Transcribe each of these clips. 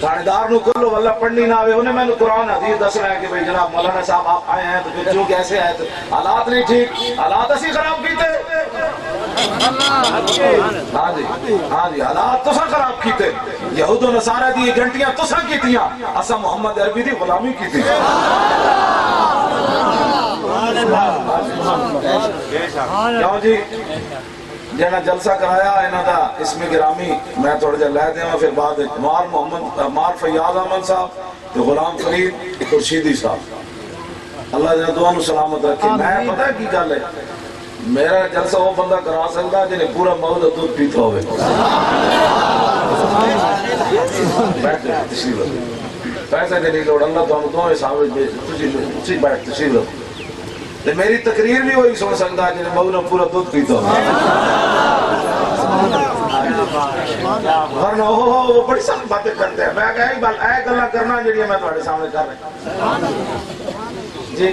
تھاندار نو کلو واللہ پڑھنی نہ آوے انہیں میں نے قرآن حدیث دسنا ہے کہ بھئی جناب مولانا صاحب آپ آئے ہیں تو پھر جو کیسے آئے تو حالات نہیں ٹھیک، حالات اسی خراب کیتے۔ ہاں جی حالات تو سا خراب کیتے، یہود و نصارہ دی گھنٹیاں تو سا کیتیاں، اسا محمد عربی دی غلامی کیتی۔ کیوں جی جہاں جلسہ کرایا انہاں دا اسم گرامی میں تھوڑا جا لے دیا پھر بعد مار فیاض احمد صاحب تو غلام فرید خورشیدی صاحب، اللہ جنہ دعا نو سلامت رکھے۔ میں پتہ ہے کی گل ہے، میرا جلسہ وہ بندہ کرا سکتا جنہیں پورا مغل دودھ پیتا ہوئے۔ بیٹھ جائے تشریف رکھو، پیسے نہیں لوڑ، اللہ تو ہم دعائیں صاحب تسی بیٹھ تشریف رکھو۔ میری تقریر بھی وہی سن سکتا ہے جنہیں مغل پورا دودھ پیتا ہوئے۔ ورنہ وہ بڑی سخت باتیں کرتے ہیں، میں کہا ایک گلہ کرنا جنہیں میں تمہارے سامنے کر رہے ہیں۔ جی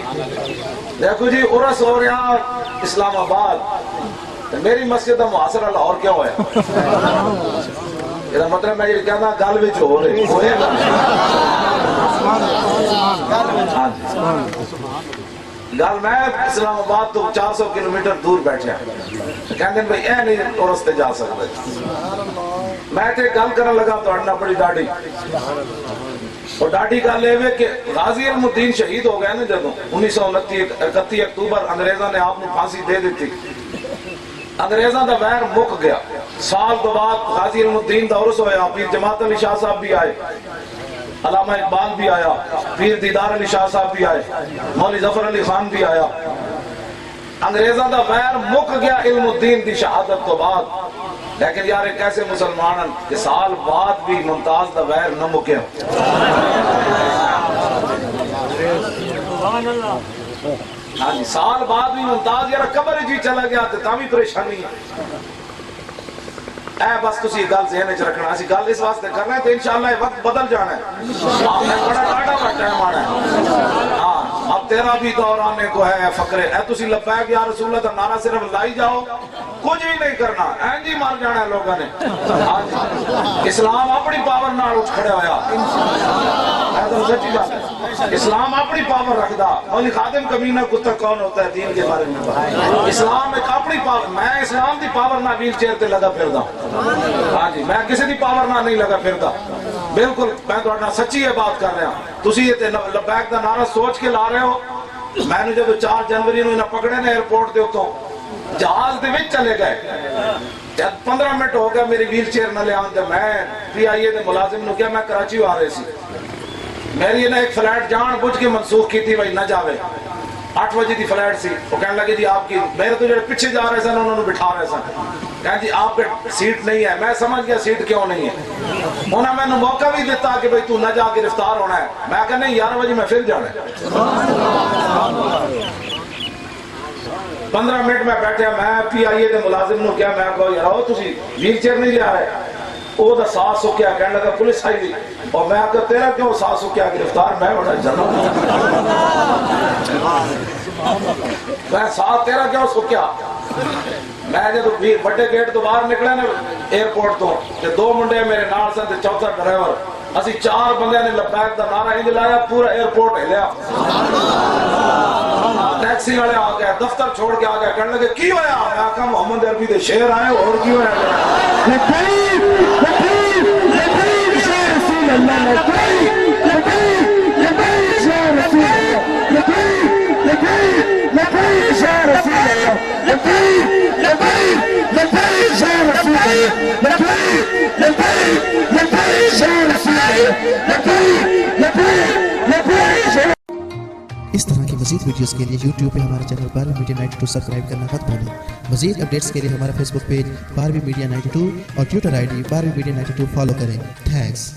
دیکھو جی عرس ہو رہا اسلام آباد، میری مسجد محاصرہ لاہور کیا ہویا؟ یہ مطلب میں یہ کہنا گل وچ ہو رہے گل میں اسلام آباد تو 400 کلومیٹر دور بیٹھے ہیں، کہندے بھئی اے نہیں عرس تے جا سکتے۔ میں تے گل کرن لگا تو اڑنا بڑی ڈاڑی، اور ڈاڑی گل ہے کہ غازی علم الدین شہید ہو گئے نا جدوں 1929 اکتوبر انگریزاں نے آپ نے پھانسی دے دیتی، انگریزاں دا ویر مک گیا۔ سال تو بعد غازی علم الدین دا عرس ہویا، پیر جماعت علی شاہ صاحب بھی آئے، علامہ اقبال بھی آیا، پیر دیدار علی شاہ صاحب بھی آئے، مولوی ظفر علی خان بھی آیا۔ انگریزاں دا ویر مک گیا علم الدین دی شہادت تو بعد، لیکن یار ایک ایسے مسلمان کہ سال بعد بھی ممتاز دا ویر نہ مکیا۔ ہاں جی سال بعد بھی ممتاز یار قبر جی چلا گیا تو تاں بھی پریشانی ہے۔ اے بس تسی گل ذہن وچ رکھنا، اسی گل اس واسطے کرنا ہے تو انشاءاللہ یہ وقت بدل جانا ہے، آپ نے بڑا ٹاٹا ٹائم آنا ہے۔ ہاں اب تیرا بھی دور آنے کو ہے فقرے، اے تسی لبیک یا رسول اللہ کا نعرہ صرف لائی جاؤ، کچھ بھی نہیں کرنا، این جی مار جانا ہے لوگوں نے۔ اسلام اپنی پاور نال اٹھ کھڑے ہویا، اسلام اپنی پاور رکھدا۔ مولی خادم کمینہ کتا کون ہوتا ہے دین کے بارے میں بات، اسلام ایک اپنی پاور، میں اسلام دی پاور نہ ویل چیئر تے لگا پھردا، ہاں جی میں کسی دی پاور نہ نہیں لگا پھردا، بالکل میں تو سچی یہ بات کر رہا ہوں۔ تسی یہ لبیک دا نعرہ سوچ کے لا رہے ہو، میں نے جب 4 جنوری نو انہیں پکڑے نے ایئرپورٹ دے اتوں جہاز دے وچ چلے گئے، جب 15 منٹ ہو گیا میری ویل چیئر نہ لے آن دے، میں PIA دے ملازم نو کیا میں کراچی آ رہے سی، میری انہیں ایک فلائٹ جان بجھ کے منسوخ کی تھی بھائی نہ جاوے، 8 بجے دی فلائٹ سی، وہ کہنے لگے جی آپ کی، میرے تو جو پیچھے جا رہے سن انہوں نے بٹھا رہے سن، کہنے جی آپ کے سیٹ نہیں ہے، میں سمجھ گیا سیٹ کیوں نہیں ہے، انہوں نے موقع بھی دیتا کہ بھئی تو نہ جا کے گرفتار ہونا ہے، میں کہا نہیں 11 بجے میں پھر جانا ہے۔ 15 منٹ میں بیٹھے، میں PIA دے ملازم نو کیا، میں کہا یار تسی ویل چیئر نہیں لے آ رہے، وہ دا ساتھ سو کیا کہنے لگا پولیس آئی دی، اور میں کہا تیرا کیوں ساتھ سو کیا گرفتار، میں بڑا جانا میں ساتھ تیرا کیوں سو کیا۔ میں جب بڑے گیٹ تو باہر نکلے نا ایئرپورٹ تو 2 منڈے میرے نال سن تے چوتھا ڈرائیور، اسی 4 بندے نے لبیک دا نعرہ انج لایا پورا ایئرپورٹ ہلیا، ٹیکسی والے آ گئے، دفتر چھوڑ کے آ گئے، کہنے لگے کی ہویا، میں کہا محمد عربی دے شعر آئے اور کی ہویا، لبیک لبیک لبیک یا رسول اللہ، لبیک لبیک لبیک یا رسول اللہ، لبیک لبیک لبیک یا رسول اللہ، لبیک لبیک لبیک یا رسول اللہ، لبیک لبیک لبیک یا رسول اللہ، لبیک لبیک لبیک۔ اس طرح کی مزید ویڈیوز کے لیے YouTube پہ ہمارے چینل بارہویں میڈیا 92 سبسکرائب کرنا مت بھولیں۔ مزید اپڈیٹس کے لیے ہمارا فیس بک پیج 12ویں میڈیا 92 اور ٹویٹر ID 12ویں میڈیا 92 فالو کریں۔ تھینکس۔